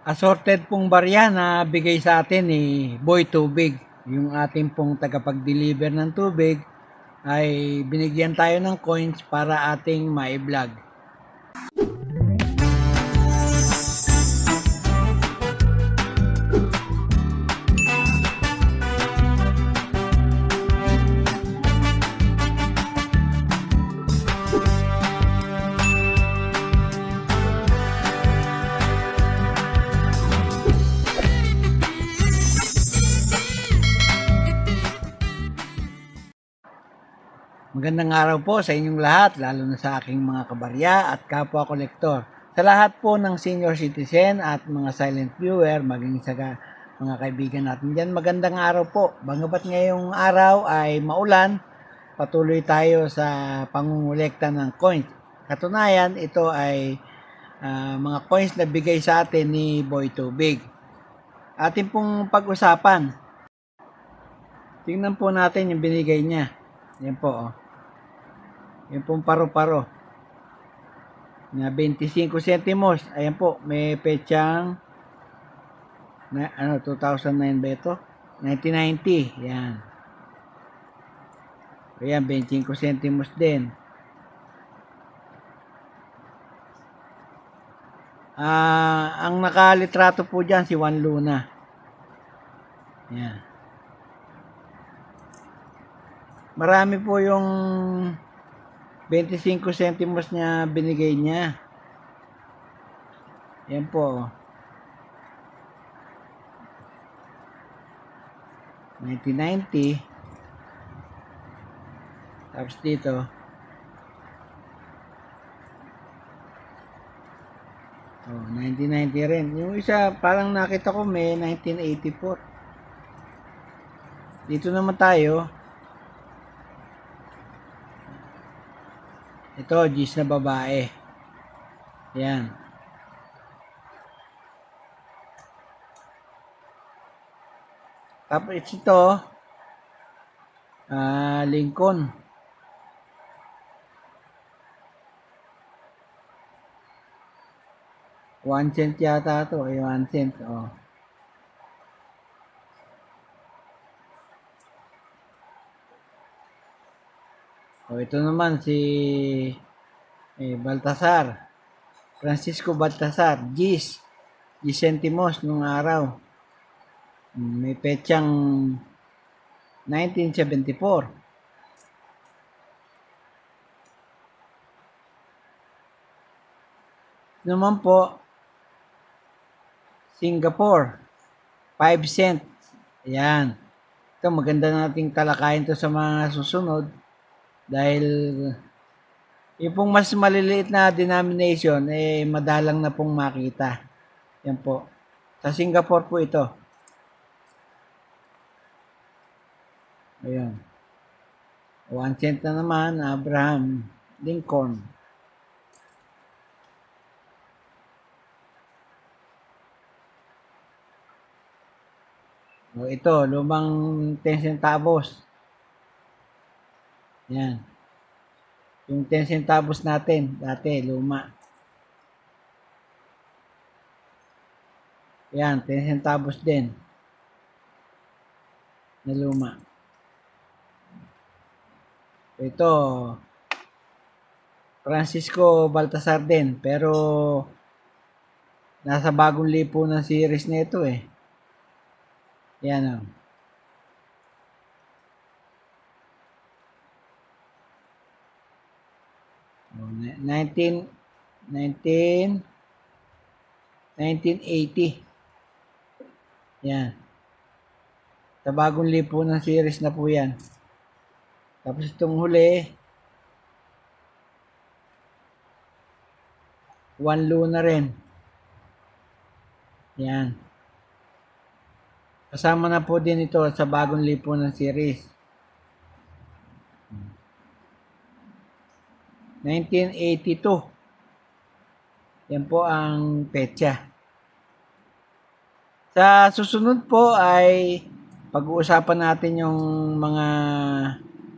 Assorted pong barya na bigay sa atin ni Boy Tubig. Yung ating pong tagapag-deliver ng tubig ay binigyan tayo ng coins para ating ma-vlog. Magandang araw po sa inyong lahat, lalo na sa aking mga kabarya at kapwa kolektor. Sa lahat po ng senior citizen at mga silent viewer, maging sa mga kaibigan natin dyan, magandang araw po. Bagamat ngayong araw ay maulan, patuloy tayo sa pangungulekta ng coins. Katunayan, ito ay mga coins na bigay sa atin ni Boy Tubig. Atin pong pag-usapan. Tingnan po natin yung binigay niya. Yan po, oh. Yan pong paro-paro na 25 centimos. Ayan po, may petsang 2009 ba ito? 1990. Yan. Ayan, 25 centimos din. Ang nakalitrato po dyan si Juan Luna. Yan. Marami po yung 25 centimos niya binigay niya. Yan po. 1990. Tapos dito. Oh, 1990 rin. Yung isa parang nakita ko may 1984. Dito naman tayo. Ito, G's na babae. Yan. Tapos ito, Lincoln. $1 yata ito. 1 cent. Oh. O, ito naman si Baltasar. Francisco Baltasar. G's centimos nung araw. May petsang 1974. Naman po, Singapore. 5 cent. Ayan. Ito, maganda nating talakayin to sa mga susunod. Dahil yung pong mas maliliit na denomination, madalang na pong makita. Yan po. Sa Singapore po ito. Ayan. 1 cent na naman, Abraham Lincoln. O ito, lumang 10 centavos. Yan. Yung 10 centavos natin, dati, luma. Yan, 10 centavos din. Na luma. Ito, Francisco Baltasar din. Pero, nasa bagong lipo ng series nito eh. Yan o. 1980. Yan. Sa bagong lipo ng series na po yan. Tapos itong huli, 1 Luna rin. Yan. Kasama na po din ito sa bagong lipo ng series. 1982. Yan po ang petsa. Sa susunod po ay pag-uusapan natin yung mga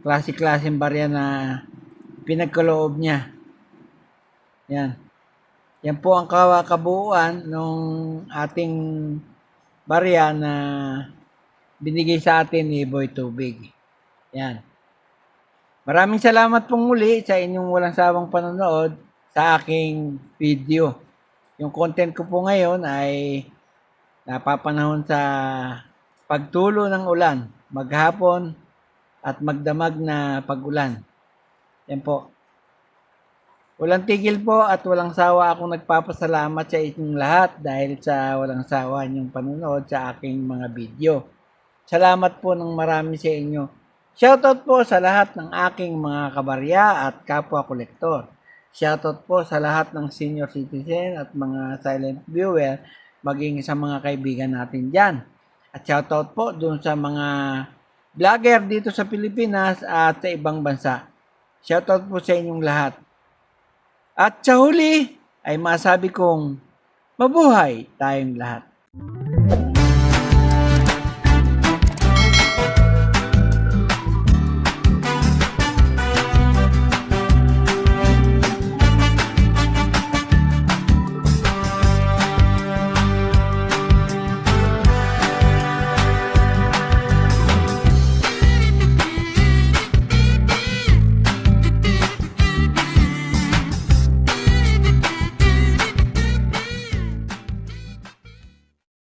klase-klaseng barya na pinagkaloob niya. Yan. Yan po ang kabuuan ng ating barya na binigay sa atin ni Boy Tubig. Yan. Maraming salamat pong muli sa inyong walang sawang panonood sa aking video. Yung content ko po ngayon ay napapanahon sa pagtulo ng ulan, maghapon at magdamag na pag-ulan. Yan po. Walang tigil po at walang sawa akong nagpapasalamat sa inyong lahat dahil sa walang sawa niyong panonood sa aking mga video. Salamat po ng marami sa inyo. Shoutout po sa lahat ng aking mga kabarya at kapwa kolektor. Shoutout po sa lahat ng senior citizen at mga silent viewer, maging sa mga kaibigan natin dyan. At shoutout po dun sa mga vlogger dito sa Pilipinas at sa ibang bansa. Shoutout po sa inyong lahat. At sa huli ay masabi kong mabuhay tayong lahat.